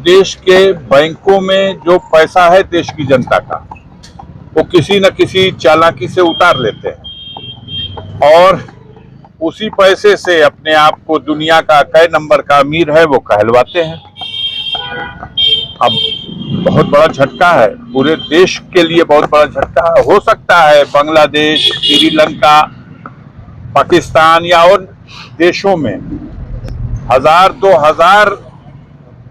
देश के बैंकों में जो पैसा है देश की जनता का, वो किसी न किसी चालाकी से उतार लेते हैं और उसी पैसे से अपने आप को दुनिया का कई नंबर का अमीर है वो कहलवाते हैं। अब बहुत बड़ा झटका है, पूरे देश के लिए बहुत बड़ा झटका है। हो सकता है बांग्लादेश, श्रीलंका, पाकिस्तान या और देशों में 1000-2000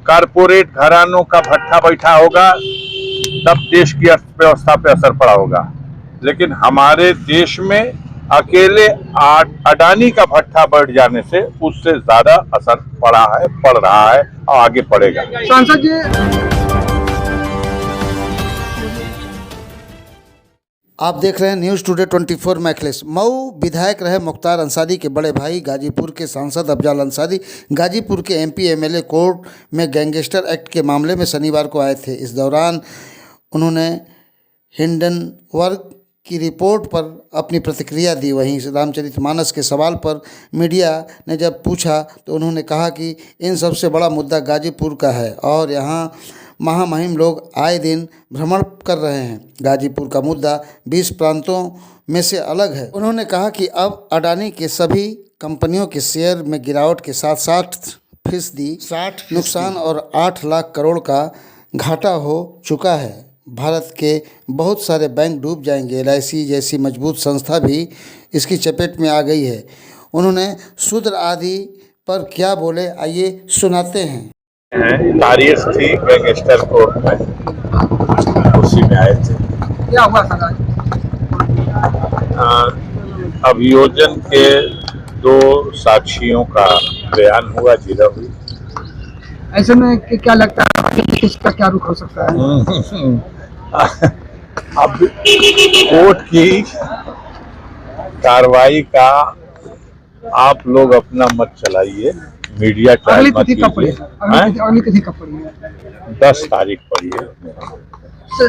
कारपोरेट घरानों का भट्ठा बैठा होगा, तब देश की अर्थव्यवस्था पे असर पड़ा होगा। लेकिन हमारे देश में अकेले अडानी का भट्ठा बढ़ जाने से उससे ज्यादा असर पड़ रहा है और आगे पड़ेगा। सांसद जी, आप देख रहे हैं न्यूज़ टुडे 24 मैं अखिलेश। मऊ विधायक रहे मुख्तार अंसारी के बड़े भाई गाजीपुर के सांसद अफजल अंसारी गाजीपुर के एमपी एमएलए कोर्ट में गैंगस्टर एक्ट के मामले में शनिवार को आए थे। इस दौरान उन्होंने हिंडनबर्ग की रिपोर्ट पर अपनी प्रतिक्रिया दी। वहीं रामचरितमानस के सवाल पर मीडिया ने जब पूछा तो उन्होंने कहा कि इन सबसे बड़ा मुद्दा गाजीपुर का है और यहाँ महामहिम लोग आए दिन भ्रमण कर रहे हैं। गाजीपुर का मुद्दा 20 प्रांतों में से अलग है। उन्होंने कहा कि अब अडानी के सभी कंपनियों के शेयर में गिरावट के साथ 60% नुकसान और 8 लाख करोड़ का घाटा हो चुका है। भारत के बहुत सारे बैंक डूब जाएंगे। LIC जैसी मजबूत संस्था भी इसकी चपेट में आ गई है। उन्होंने सूत्र आदि पर क्या बोले, आइए सुनाते हैं। तारीख थी गैंगस्टर कोर्ट में, उसी में आए थे। क्या हुआ सर? अभियोजन के 2 साक्षियों का बयान हुआ, जिला हुई। ऐसे में क्या लगता है किसका क्या रुख हो सकता है? अब कोर्ट की कार्रवाई का आप लोग अपना मत चलाइए, मीडिया ट्रायल मत कीजिए। अगली तिथि कब पड़ी है? 10 तारीख पड़ी है।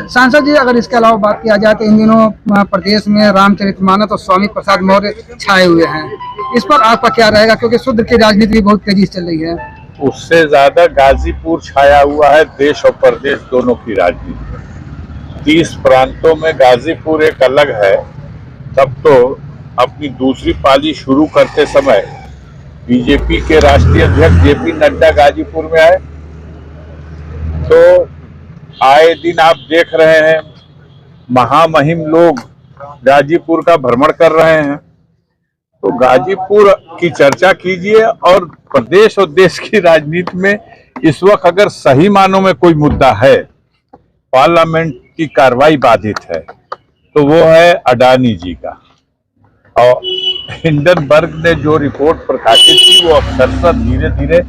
सांसद जी, अगर इसके अलावा बात किया जाए तो इन दिनों प्रदेश में रामचरितमानस और स्वामी प्रसाद मौर्य छाए हुए हैं। इस पर आपका क्या रहेगा, क्योंकि शूद्र की राजनीति भी बहुत तेजी से चल रही है? उससे ज्यादा गाजीपुर छाया हुआ है देश और प्रदेश दोनों की राजनीति। 30 प्रांतों में गाजीपुर एक अलग है। तब तो अपनी दूसरी पाली शुरू करते समय बीजेपी के राष्ट्रीय अध्यक्ष JP नड्डा गाजीपुर में आए, तो आए दिन आप देख रहे हैं महामहिम लोग गाजीपुर का भ्रमण कर रहे हैं। तो गाजीपुर की चर्चा कीजिए। और प्रदेश और देश की राजनीति में इस वक्त अगर सही मानों में कोई मुद्दा है, पार्लियामेंट की कार्रवाई बाधित है, तो वो है अडानी जी का। और हिंडनबर्ग ने जो रिपोर्ट प्रकाशित की वो अक्सर धीरे धीरे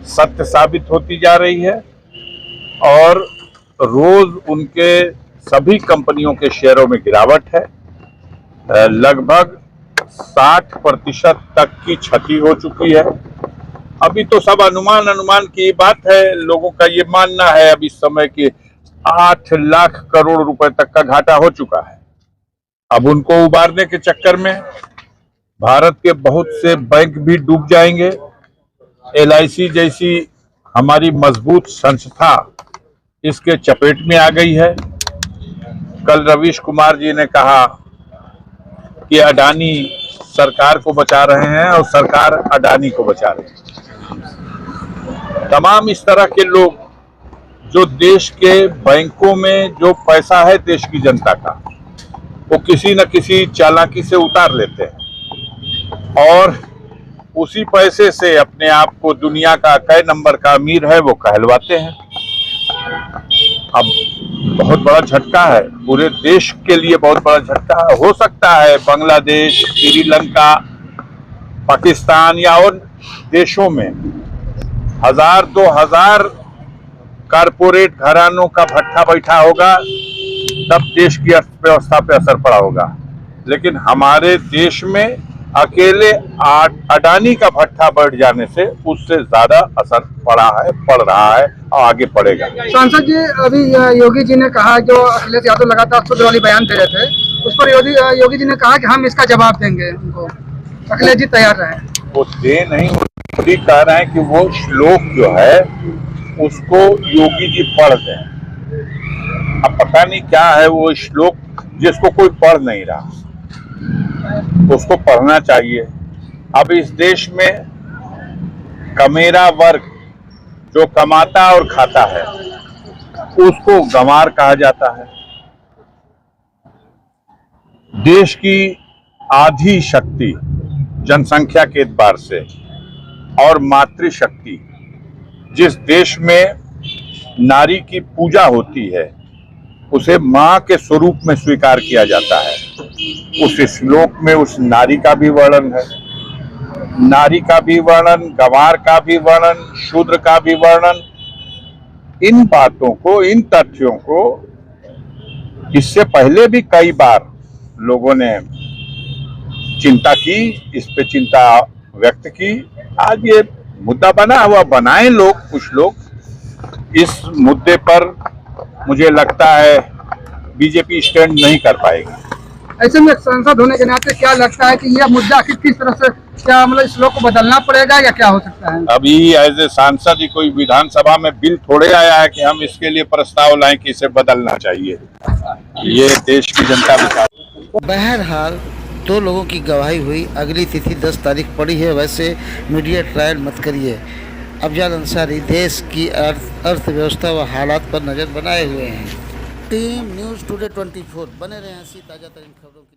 सत्य साबित होती जा रही है और रोज उनके सभी कंपनियों के शेयरों में गिरावट है। लगभग 60% तक की क्षति हो चुकी है। अभी तो सब अनुमान की बात है। लोगों का ये मानना है अब इस समय कि 8 लाख करोड़ रुपए तक का घाटा हो चुका है। अब उनको उबारने के चक्कर में भारत के बहुत से बैंक भी डूब जाएंगे। LIC जैसी हमारी मजबूत संस्था इसके चपेट में आ गई है। कल रवीश कुमार जी ने कहा कि अडानी सरकार को बचा रहे हैं और सरकार अडानी को बचा रहे हैं। तमाम इस तरह के लोग जो देश के बैंकों में जो पैसा है देश की जनता का, वो किसी न किसी चालाकी से उतार लेते हैं और उसी पैसे से अपने आप को दुनिया का कई नंबर का अमीर है वो कहलवाते हैं। अब बहुत बड़ा झटका है, पूरे देश के लिए बहुत बड़ा झटका है। हो सकता है बांग्लादेश, श्रीलंका, पाकिस्तान या और देशों में 1000-2000 कारपोरेट घरानों का भट्ठा बैठा होगा, तब देश की अर्थव्यवस्था पे असर पड़ा होगा। लेकिन हमारे देश में अकेले अडानी का भट्ठा बढ़ जाने से उससे ज्यादा असर पड़ रहा है और आगे पड़ेगा। सांसद जी, अभी योगी जी ने कहा, जो अखिलेश यादव लगातार शुद्ध वाली बयान दे रहे थे, उस पर योगी जी ने कहा कि हम इसका जवाब देंगे उनको। अखिलेश जी तैयार रहे? वो दे नहीं, मोदी कह रहे हैं कि वो श्लोक जो है उसको योगी जी पढ़ दें। अब पता नहीं क्या है वो श्लोक जिसको कोई पढ़ नहीं रहा, उसको पढ़ना चाहिए। अब इस देश में कमेरा वर्ग जो कमाता और खाता है उसको गंवार कहा जाता है। देश की आधी शक्ति जनसंख्या के एतबार से और मातृशक्ति, जिस देश में नारी की पूजा होती है उसे मां के स्वरूप में स्वीकार किया जाता है। उस श्लोक में उस नारी का भी वर्णन है, नारी का भी वर्णन, गंवार का भी वर्णन, शूद्र का भी वर्णन। इन बातों को, इन तथ्यों को इससे पहले भी कई बार लोगों ने चिंता की, इस पे चिंता व्यक्त की। आज ये मुद्दा बना हुआ, बनाए लोग, कुछ लोग इस मुद्दे पर मुझे लगता है बीजेपी स्टैंड नहीं कर पाएगी। ऐसे में एक सांसद होने के नाते क्या लगता है कि यह मुद्दा किस तरह से, क्या मतलब इस लोग को बदलना पड़ेगा या क्या हो सकता है? अभी एज ए सांसद ही कोई विधानसभा में बिल थोड़े आया है कि हम इसके लिए प्रस्ताव लाएं कि इसे बदलना चाहिए। ये देश की जनता विकास। बहरहाल 2 लोगों की गवाही हुई, अगली तिथि 10 तारीख पड़ी है। वैसे मीडिया ट्रायल मत करिए। अफजल अंसारी देश की अर्थव्यवस्था व हालात पर नज़र बनाए हुए हैं। टीम न्यूज़ टुडे 24 बने रहे हंसी ताज़ा तरीन खबरों की।